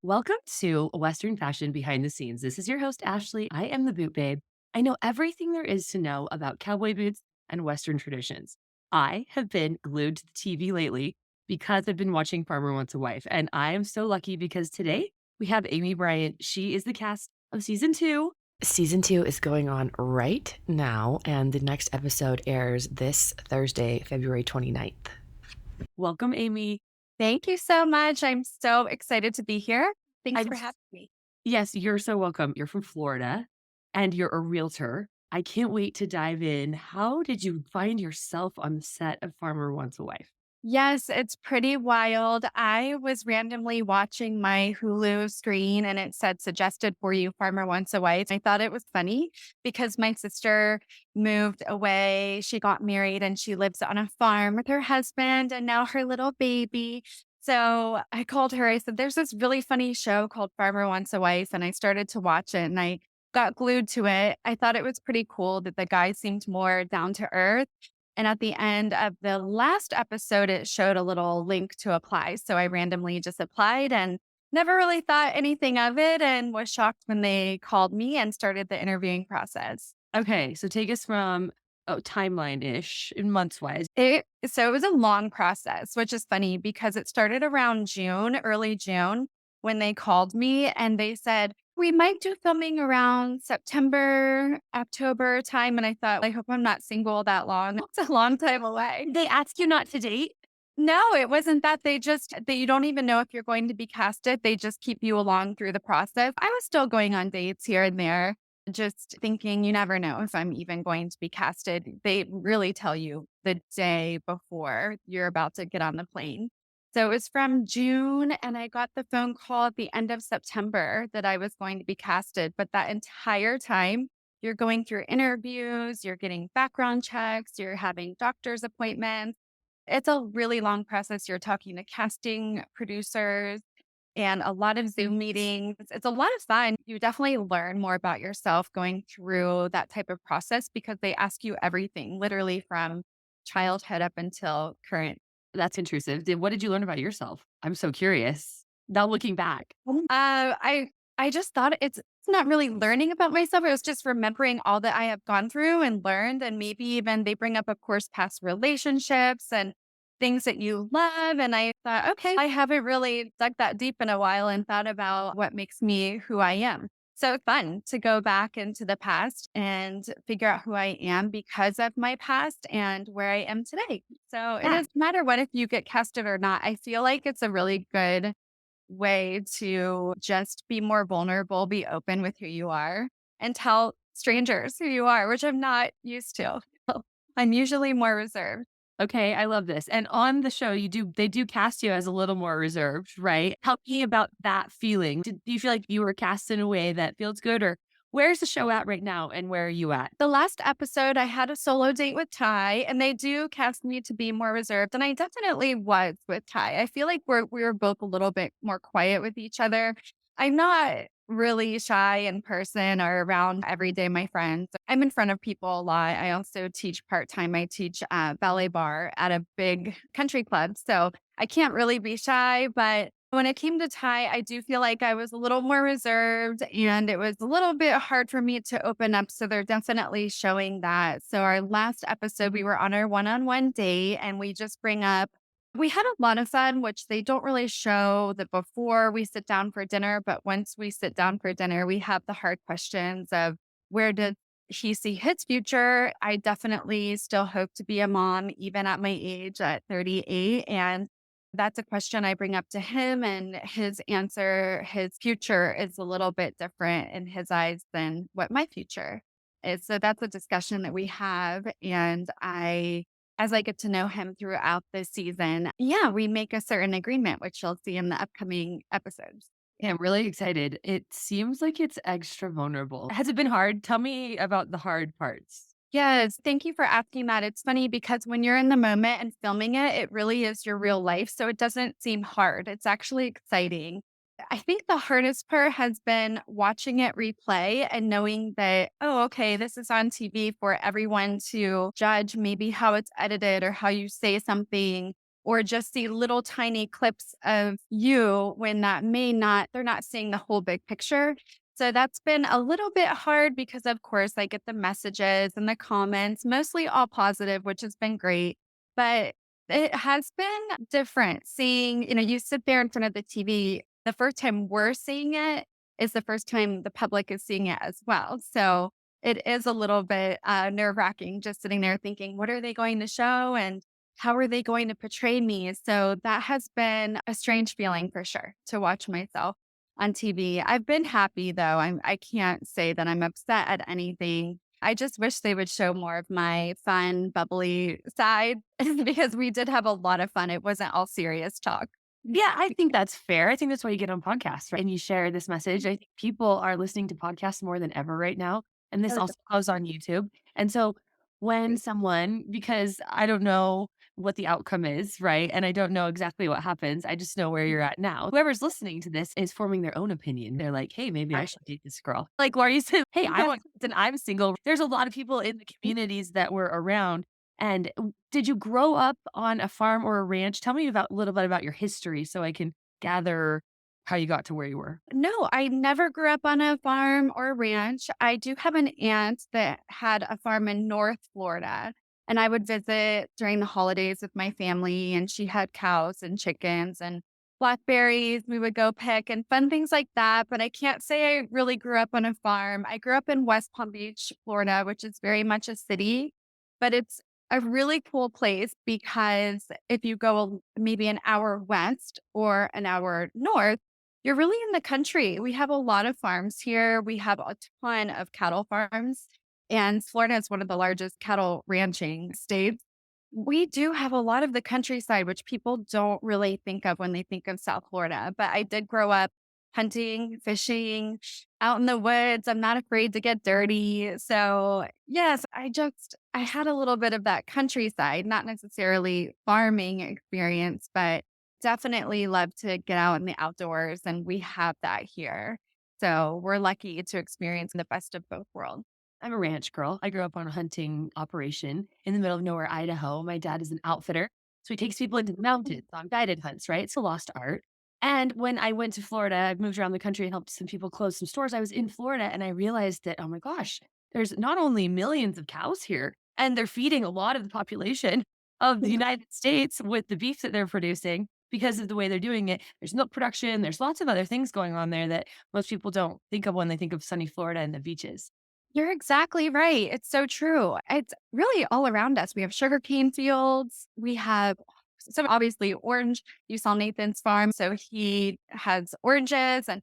Welcome to Western Fashion Behind the Scenes. This is your host, Ashley. I am the boot babe. I know everything there is to know about cowboy boots and Western traditions. I have been glued to the TV lately because I've been watching Farmer Wants a Wife. And I am so lucky because today we have Amy Bryant. She is the cast of season two. Season two is going on right now, and the next episode airs this Thursday, February 29th. Welcome, Amy. Thank you so much. I'm so excited to be here. Thanks I'm for having me. Yes, you're so welcome. You're from Florida and you're a realtor. I can't wait to dive in. How did you find yourself on the set of Farmer Wants a Wife? Yes, it's pretty wild. I was randomly watching my Hulu screen and it said suggested for you, Farmer Wants a Wife. I thought it was funny because my sister moved away. She got married and she lives on a farm with her husband and now her little baby. So I called her. I said, there's this really funny show called Farmer Wants a Wife. And I started to watch it and I got glued to it. I thought it was pretty cool that the guy seemed more down to earth. And at the end of the last episode, it showed a little link to apply. So I randomly just applied and never really thought anything of it and was shocked when they called me and started the interviewing process. Okay, so take us from timeline ish in months wise. So it was a long process, which is funny because it started around June, early June, when they called me and they said, we might do filming around September, October time. And I thought, I hope I'm not single that long. It's a long time away. They ask you not to date? No, it wasn't that. That you don't even know if you're going to be casted. They just keep you along through the process. I was still going on dates here and there, just thinking you never know if I'm even going to be casted. They really tell you the day before you're about to get on the plane. So it was from June, and I got the phone call at the end of September that I was going to be casted. But that entire time, you're going through interviews, you're getting background checks, you're having doctor's appointments. It's a really long process. You're talking to casting producers and a lot of Zoom meetings. It's a lot of fun. You definitely learn more about yourself going through that type of process because they ask you everything, literally from childhood up until current. That's intrusive. What did you learn about yourself? I'm so curious. Now looking back. I just thought it's not really learning about myself. It was just remembering all that I have gone through and learned. And maybe even they bring up, of course, past relationships and things that you love. And I thought, okay, I haven't really dug that deep in a while and thought about what makes me who I am. So it's fun to go back into the past and figure out who I am because of my past and where I am today. So it Yeah. doesn't matter what if you get casted or not. I feel like it's a really good way to just be more vulnerable, be open with who you are, and tell strangers who you are, which I'm not used to. I'm usually more reserved. Okay, I love this. And on the show, they do cast you as a little more reserved, right? Tell me about that feeling. Do you feel like you were cast in a way that feels good, or where's the show at right now and where are you at? The last episode, I had a solo date with Ty, and they do cast me to be more reserved, and I definitely was with Ty. I feel like we were both a little bit more quiet with each other. I'm not really shy in person or around every day my friends. I'm in front of people a lot. I also teach part-time. I teach ballet bar at a big country club. So I can't really be shy, but when it came to Ty, I do feel like I was a little more reserved and it was a little bit hard for me to open up. So they're definitely showing that. So our last episode, we were on our one-on-one date and we just bring up we had a lot of fun, which they don't really show that before we sit down for dinner. But once we sit down for dinner, we have the hard questions of where did he see his future? I definitely still hope to be a mom, even at my age at 38. And that's a question I bring up to him. And his answer, his future is a little bit different in his eyes than what my future is. So that's a discussion that we have. And as I get to know him throughout the season, yeah, we make a certain agreement, which you'll see in the upcoming episodes. Yeah, I'm really excited. It seems like it's extra vulnerable. Has it been hard? Tell me about the hard parts. Yes, thank you for asking that. It's funny because when you're in the moment and filming it, it really is your real life. So it doesn't seem hard. It's actually exciting. I think the hardest part has been watching it replay and knowing that, oh, okay, this is on TV for everyone to judge maybe how it's edited or how you say something or just see little tiny clips of you when that may not, they're not seeing the whole big picture. So that's been a little bit hard because, of course, I get the messages and the comments, mostly all positive, which has been great. But it has been different seeing, you sit there in front of the TV. The first time we're seeing it is the first time the public is seeing it as well. So it is a little bit nerve wracking just sitting there thinking, what are they going to show? And how are they going to portray me? So that has been a strange feeling for sure to watch myself on TV. I've been happy though. I can't say that I'm upset at anything. I just wish they would show more of my fun, bubbly side because we did have a lot of fun. It wasn't all serious talk. Yeah, I think that's fair. I think that's why you get on podcasts, right? And you share this message. I think people are listening to podcasts more than ever right now. And this Oh, also goes on YouTube. And so when someone, because I don't know what the outcome is, right? And I don't know exactly what happens. I just know where you're at now. Whoever's listening to this is forming their own opinion. They're like, hey, maybe I should date this girl. Like Laura, said, hey, I want kids and I'm single. There's a lot of people in the communities that we're around and did you grow up on a farm or a ranch? Tell me about a little bit about your history so I can gather how you got to where you were. No, I never grew up on a farm or ranch. I do have an aunt that had a farm in North Florida, and I would visit during the holidays with my family, and she had cows and chickens and blackberries we would go pick and fun things like that. But I can't say I really grew up on a farm. I grew up in West Palm Beach, Florida, which is very much a city, but it's a really cool place because if you go maybe an hour west or an hour north, you're really in the country. We have a lot of farms here. We have a ton of cattle farms, and Florida is one of the largest cattle ranching states. We do have a lot of the countryside, which people don't really think of when they think of South Florida. But I did grow up hunting, fishing, out in the woods. I'm not afraid to get dirty. So, yes, I had a little bit of that countryside, not necessarily farming experience, but definitely love to get out in the outdoors. And we have that here. So, we're lucky to experience the best of both worlds. I'm a ranch girl. I grew up on a hunting operation in the middle of nowhere, Idaho. My dad is an outfitter. So he takes people into the mountains on guided hunts, right? It's a lost art. And when I went to Florida, I moved around the country and helped some people close some stores. I was in Florida and I realized that, oh my gosh, there's not only millions of cows here, and they're feeding a lot of the population of the United States with the beef that they're producing because of the way they're doing it. There's milk production, there's lots of other things going on there that most people don't think of when they think of sunny Florida and the beaches. You're exactly right. It's so true. It's really all around us. We have sugarcane fields. We have some obviously orange. You saw Nathan's farm. So he has oranges and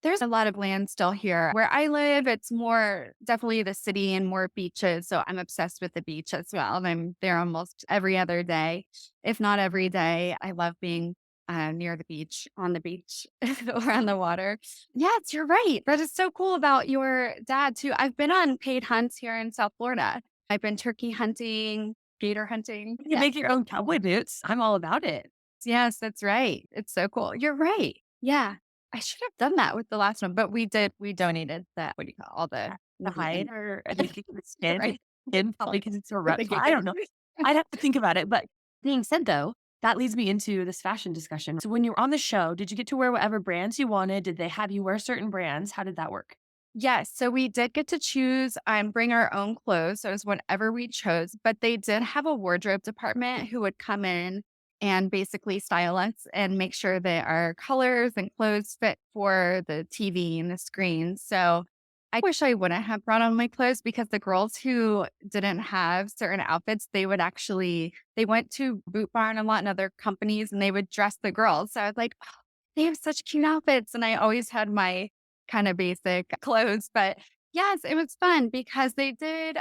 there's a lot of land still here. Where I live, it's more definitely the city and more beaches. So I'm obsessed with the beach as well. And I'm there almost every other day, if not every day. I love being near the beach, on the beach, or on the water. Yes, you're right. That is so cool about your dad, too. I've been on paid hunts here in South Florida. I've been turkey hunting, gator hunting. You make your own cowboy boots. I'm all about it. Yes, that's right. It's so cool. You're right. Yeah. I should have done that with the last one, but we donated that. What do you call all The hide or I think the skin, right? skin probably because it's a reptile. I don't know. I'd have to think about it. But being said though, that leads me into this fashion discussion. So when you were on the show, did you get to wear whatever brands you wanted? Did they have you wear certain brands? How did that work? Yes, so we did get to choose and bring our own clothes, so it was whatever we chose, but they did have a wardrobe department who would come in and basically style us and make sure that our colors and clothes fit for the TV and the screen. So I wish I wouldn't have brought on my clothes because the girls who didn't have certain outfits, they went to Boot Barn a lot and other companies and they would dress the girls. So I was like, "Oh, they have such cute outfits." And I always had my kind of basic clothes. But yes, it was fun because they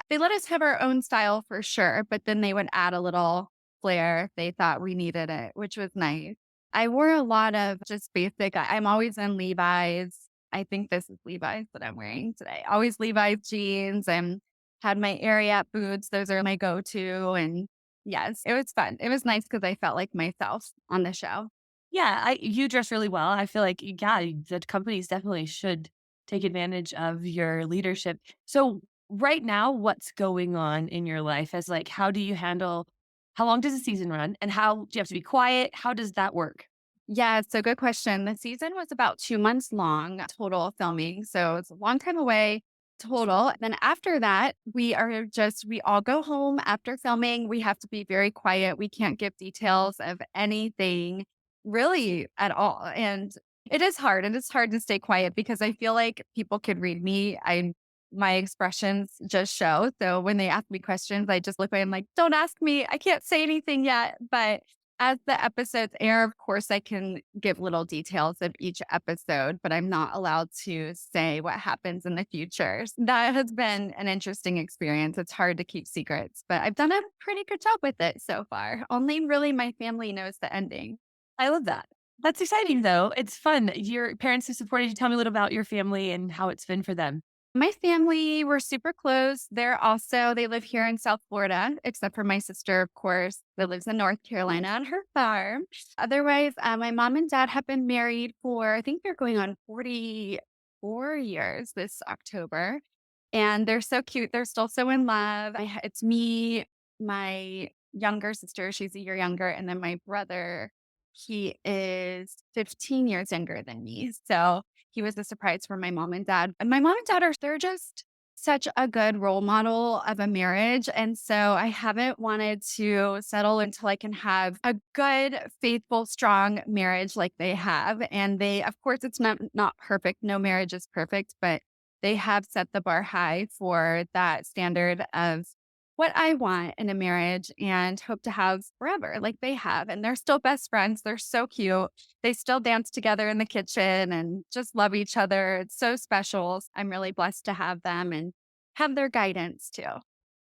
let us have our own style for sure, but then they would add a little flair if they thought we needed it, which was nice. I wore a lot of just basic, I'm always in Levi's. I think this is Levi's that I'm wearing today. Always Levi's jeans and had my Ariat boots. Those are my go-to. And yes, it was fun. It was nice because I felt like myself on the show. Yeah, you dress really well. I feel like, yeah, the companies definitely should take advantage of your leadership. So right now, what's going on in your life as like, how do you handle How long does the season run? And how do you have to be quiet? How does that work? Yeah, so good question. The season was about 2 months long total filming, so it's a long time away total. Then after that, we all go home after filming. We have to be very quiet. We can't give details of anything really at all. And it is hard, and it's hard to stay quiet because I feel like people could read me. My expressions just show. So when they ask me questions, I just look away. I'm like, don't ask me. I can't say anything yet. But as the episodes air, of course, I can give little details of each episode, but I'm not allowed to say what happens in the future. That has been an interesting experience. It's hard to keep secrets, but I've done a pretty good job with it so far. Only really my family knows the ending. I love that. That's exciting though. It's fun. Your parents have supported you. Tell me a little about your family and how it's been for them. My family, we're super close. They live here in South Florida, except for my sister, of course, that lives in North Carolina on her farm. Otherwise, my mom and dad have been married for, I think they're going on 44 years this October. And they're so cute. They're still so in love. It's me, my younger sister, she's a year younger, and then my brother, he is 15 years younger than me. So he was a surprise for my mom and dad. And my mom and dad they're just such a good role model of a marriage. And so I haven't wanted to settle until I can have a good, faithful, strong marriage like they have. And of course, it's not perfect. No marriage is perfect, but they have set the bar high for that standard of what I want in a marriage and hope to have forever, like they have. And they're still best friends. They're so cute. They still dance together in the kitchen and just love each other. It's so special. I'm really blessed to have them and have their guidance too.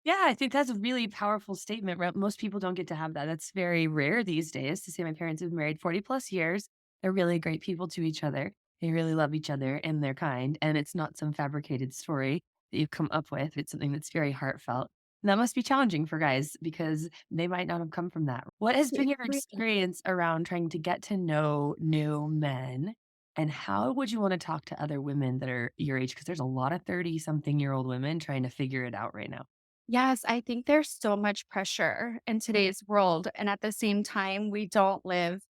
Yeah, I think that's a really powerful statement. Most people don't get to have that. That's very rare these days to say my parents have been married 40 plus years. They're really great people to each other. They really love each other and they're kind. And it's not some fabricated story that you've come up with. It's something that's very heartfelt. And that must be challenging for guys because they might not have come from that. What has been It your really experience around trying to get to know new men? And how would you want to talk to other women that are your age? Because there's a lot of 30 something year old women trying to figure it out right now. Yes, I think there's so much pressure in today's world. And at the same time, we don't live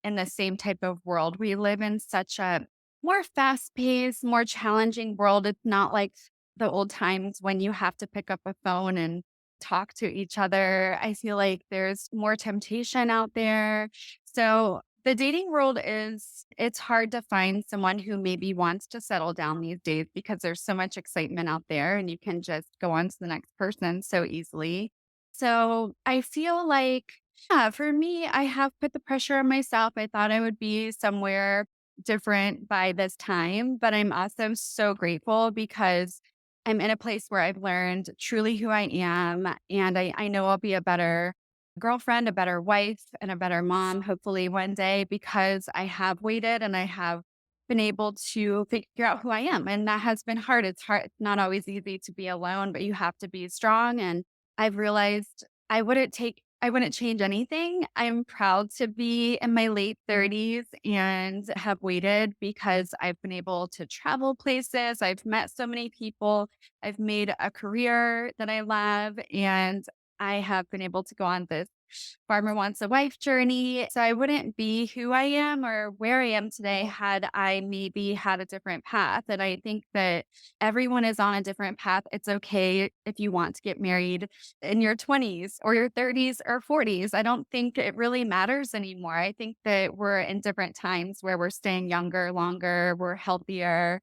in the same type of world. We live in such a more fast paced, more challenging world. It's not like the old times when you have to pick up a phone and talk to each other. I feel like there's more temptation out there. So the dating world it's hard to find someone who maybe wants to settle down these days because there's so much excitement out there and you can just go on to the next person so easily. So I feel like, yeah, for me, I have put the pressure on myself. I thought I would be somewhere different by this time, but I'm also so grateful because I'm in a place where I've learned truly who I am. And I know I'll be a better girlfriend, a better wife, and a better mom, hopefully one day, because I have waited and I have been able to figure out who I am. And that has been hard. It's not always easy to be alone, but you have to be strong. And I've realized I wouldn't change anything. I'm proud to be in my late 30s and have waited because I've been able to travel places. I've met so many people. I've made a career that I love, and I have been able to go on this farmer wants a wife journey. So I wouldn't be who I am or where I am today had I maybe had a different path. And I think that everyone is on a different path. It's okay if you want to get married in your 20s or your 30s or 40s. I don't think it really matters anymore. I think that we're in different times where we're staying younger, longer, we're healthier.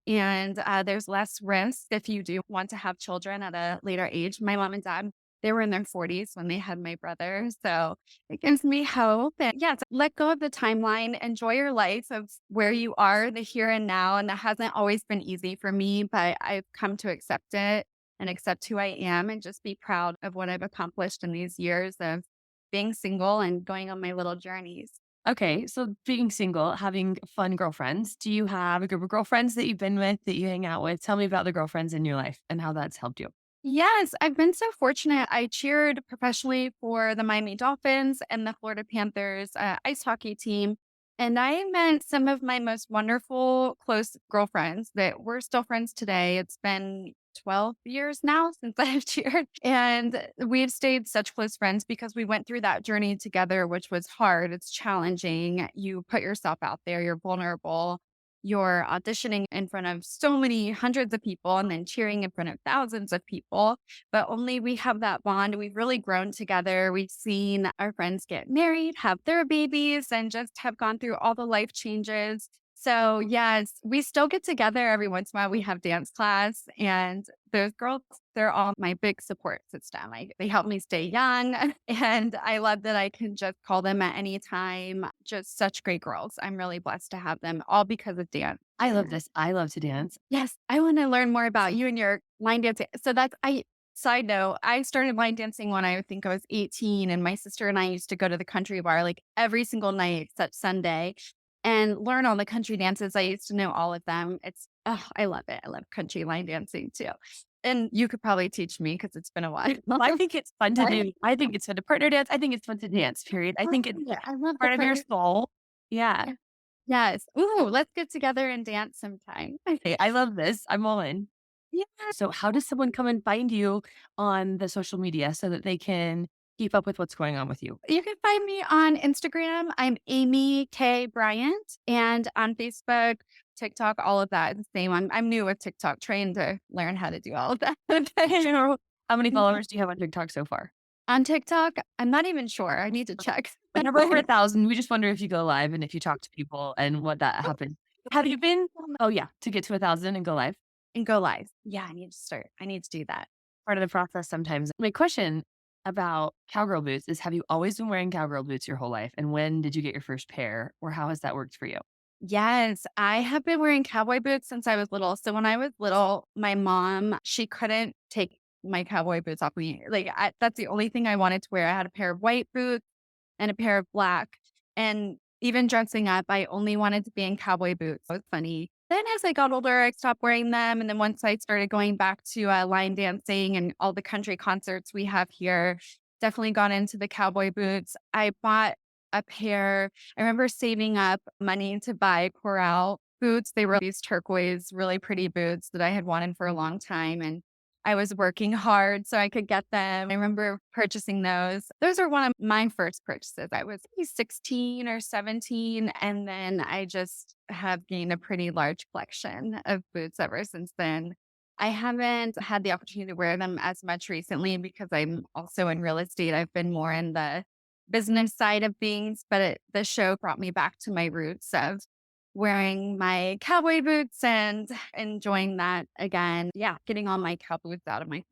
And there's less risk if you do want to have children at a later age. My mom and dad, they were in their 40s when they had my brother. So it gives me hope. And yeah, let go of the timeline, enjoy your life of where you are, the here and now. And that hasn't always been easy for me, but I've come to accept it and accept who I am and just be proud of what I've accomplished in these years of being single and going on my little journeys. Okay, so being single, having fun girlfriends, do you have a group of girlfriends that you've been with, that you hang out with? Tell me about the girlfriends in your life and how that's helped you. Yes, I've been so fortunate. I cheered professionally for the Miami Dolphins and the Florida Panthers ice hockey team. And I met some of my most wonderful, close girlfriends that we're still friends today. It's been 12 years now since I've cheered. And we've stayed such close friends because we went through that journey together, which was hard. It's challenging. You put yourself out there, you're vulnerable. You're auditioning in front of so many hundreds of people and then cheering in front of thousands of people. But only we have that bond. We've really grown together. We've seen our friends get married, have their babies, and just have gone through all the life changes. So, yes, we still get together every once in a while. We have dance class, and those girls, they're all my big support system. They help me stay young, and I love that I can just call them at any time. Just such great girls. I'm really blessed to have them all because of dance. I love this. I love to dance. Yes, I want to learn more about you and your line dancing. So that's I side note, I started line dancing when I think I was 18 and my sister and I used to go to the country bar like every single night except Sunday and learn all the country dances. I used to know all of them. I love it. I love country line dancing too. And you could probably teach me because it's been a while. I think it's fun to Right? do. I think it's fun to partner dance. I think it's fun to dance, period. I think it's Yeah, I love the part of your soul. Yeah. Yes. Ooh, let's get together and dance sometime. Hey, I love this. I'm all in. Yeah. So how does someone come and find you on the social media so that they can keep up with what's going on with you? You can find me on Instagram. I'm Amy K. Bryant. And on Facebook, TikTok, all of that is the same. I'm new with TikTok, trying to learn how to do all of that. How many followers do you have on TikTok so far? On TikTok, I'm not even sure. I need to check. We're over 1,000. We just wonder if you go live and if you talk to people and what that happens. Have you been? Oh yeah, to get to 1,000 and go live. And go live. Yeah, I need to start. I need to do that. Part of the process sometimes. My question about cowgirl boots is, have you always been wearing cowgirl boots your whole life? And when did you get your first pair? Or how has that worked for you? Yes, I have been wearing cowboy boots since I was little. So when I was little, my mom, she couldn't take my cowboy boots off me. That's the only thing I wanted to wear. I had a pair of white boots and a pair of black. And even dressing up, I only wanted to be in cowboy boots. So it's funny. Then as I got older, I stopped wearing them. And then once I started going back to line dancing and all the country concerts we have here, definitely got into the cowboy boots. I bought a pair. I remember saving up money to buy Corral boots. They were these turquoise, really pretty boots that I had wanted for a long time. And I was working hard so I could get them. I remember purchasing those. Those are one of my first purchases. I was maybe 16 or 17. And then I just have gained a pretty large collection of boots ever since then. I haven't had the opportunity to wear them as much recently because I'm also in real estate. I've been more in the business side of things, but the show brought me back to my roots of wearing my cowboy boots and enjoying that again. Yeah, getting all my cowboy boots out of my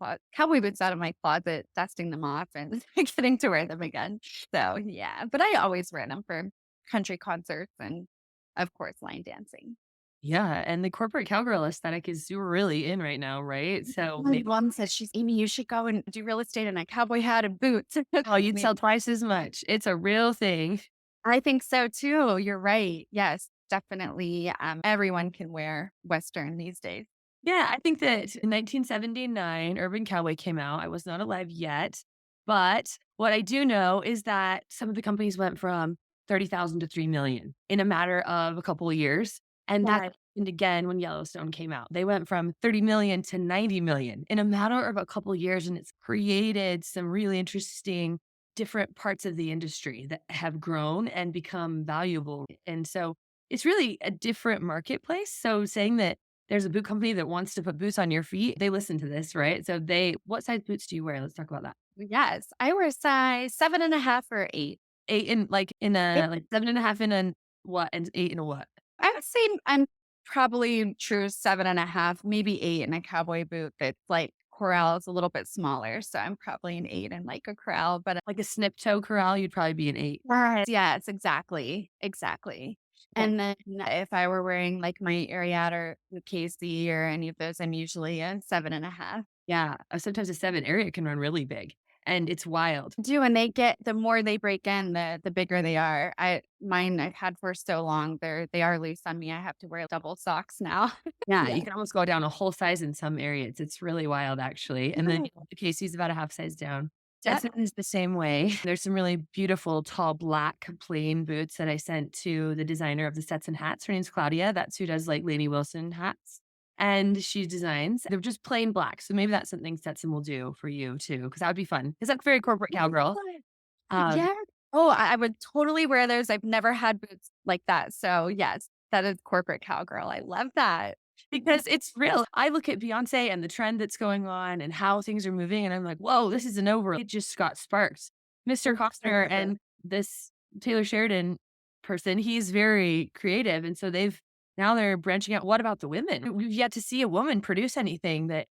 closet, dusting them off and getting to wear them again. So yeah, but I always wear them for country concerts and of course line dancing. Yeah. And the corporate cowgirl aesthetic is really in right now, right? So My maybe mom says Amy, you should go and do real estate in a cowboy hat and boots. oh, you'd sell twice as much. It's a real thing. I think so too. You're right. Yes, definitely. Everyone can wear Western these days. Yeah, I think that in 1979, Urban Cowboy came out. I was not alive yet, but what I do know is that some of the companies went from 30,000 to 3 million in a matter of a couple of years. And that Right. happened again when Yellowstone came out. They went from 30 million to 90 million in a matter of a couple of years. And it's created some really interesting different parts of the industry that have grown and become valuable. And so it's really a different marketplace. So saying that there's a boot company that wants to put boots on your feet, they listen to this, right? So what size boots do you wear? Let's talk about that. Yes, I wear size 7.5 or 8. Eight in like in It a like 7.5 in a what and eight in a what? I would say I'm probably true 7.5, maybe 8 in a cowboy boot that's like corral is a little bit smaller, so I'm probably an 8 in like a corral, but Like a snip toe corral, you'd probably be an eight. right. Yes, exactly, exactly. Well, And then if I were wearing like my Ariat or the KC or any of those, I'm usually a 7.5. yeah, sometimes a seven area can run really big and it's wild. Do and they get the more they break in, the bigger they are. I've had for so long. They are loose on me. I have to wear double socks now. Yeah, Yeah. you can almost go down a whole size in some areas. It's really wild, actually. And then Yeah. the Casey's about a half size down. Yep. Stetson is the same way. There's some really beautiful, tall, black plain boots that I sent to the designer of the Stetson hats. Her name's Claudia. That's who does like Lady Wilson hats. and she designs. They're just plain black. So maybe that's something Stetson will do for you too, because that would be fun. Because that's very corporate cowgirl. Um, Yeah. Oh, I would totally wear those. I've never had boots like that. So yes, that is corporate cowgirl. I love that. because it's real. I look at Beyonce and the trend that's going on and how things are moving, and I'm like, whoa, this is an over. It just got sparked. Mr. Costner and this Taylor Sheridan person, he's very creative. And so now they're branching out. What about the women? We've yet to see a woman produce anything that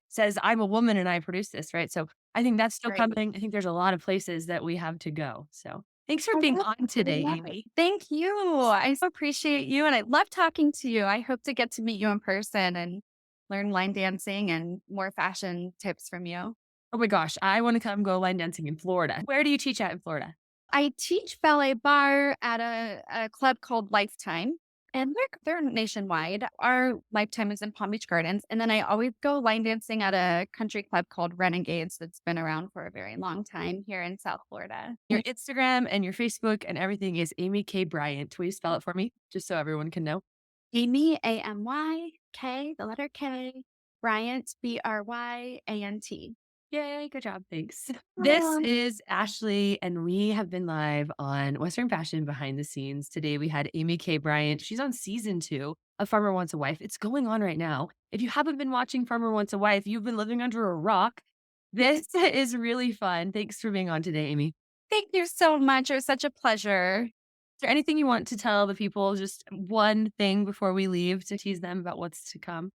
says, I'm a woman and I produce this, right? So I think that's still Right. coming. I think there's a lot of places that we have to go. So thanks for I being love on I today, love it. Amy. Thank you. I so appreciate you and I love talking to you. I hope to get to meet you in person and learn line dancing and more fashion tips from you. Oh my gosh, I want to come go line dancing in Florida. Where do you teach at in Florida? I teach ballet bar at a club called Lifetime, and they're nationwide. Our Lifetime is in Palm Beach Gardens, and then I always go line dancing at a country club called Renegades that's been around for a very long time here in South Florida. Your Instagram and your Facebook and everything is Amy K. Bryant. Will you spell it for me just so everyone can know? Amy Amyk, the letter K, Bryant Bryant. Yay, good job. Thanks. This is Ashley, and we have been live on Western Fashion Behind the Scenes. Today we had Amy K. Bryant. She's on season 2 of Farmer Wants a Wife. It's going on right now. If you haven't been watching Farmer Wants a Wife, you've been living under a rock. This is really fun. Thanks for being on today, Amy. Thank you so much. It was such a pleasure. Is there anything you want to tell the people? Just one thing before we leave to tease them about what's to come?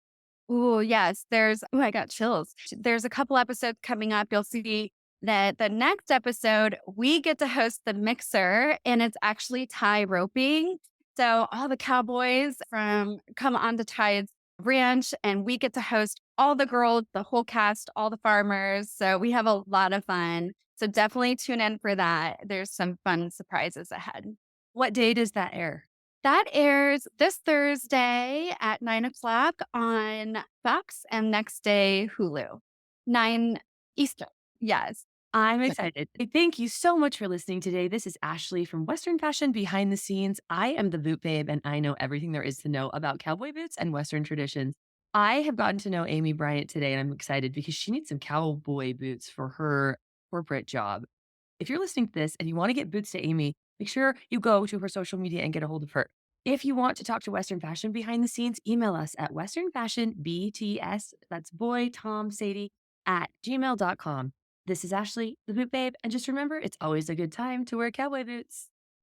Ooh, yes. I got chills. There's a couple episodes coming up. You'll see that the next episode, we get to host the mixer and it's actually Thai roping. So all the cowboys from come on to Ty's ranch and we get to host all the girls, the whole cast, all the farmers. So we have a lot of fun. So definitely tune in for that. There's some fun surprises ahead. What day does that air? That airs this Thursday at 9 o'clock on Fox and next day Hulu, 9 Eastern. Yes. I'm excited. Thank you so much for listening today. This is Ashley from Western Fashion Behind the Scenes. I am the boot babe, and I know everything there is to know about cowboy boots and Western traditions. I have gotten to know Amy Bryant today, and I'm excited because she needs some cowboy boots for her corporate job. If you're listening to this and you want to get boots to Amy, make sure you go to her social media and get a hold of her. If you want to talk to Western Fashion Behind the Scenes, email us at westernfashionbts, that's boy, Tom, Sadie, at gmail.com. This is Ashley, the Boot Babe, and just remember, it's always a good time to wear cowboy boots.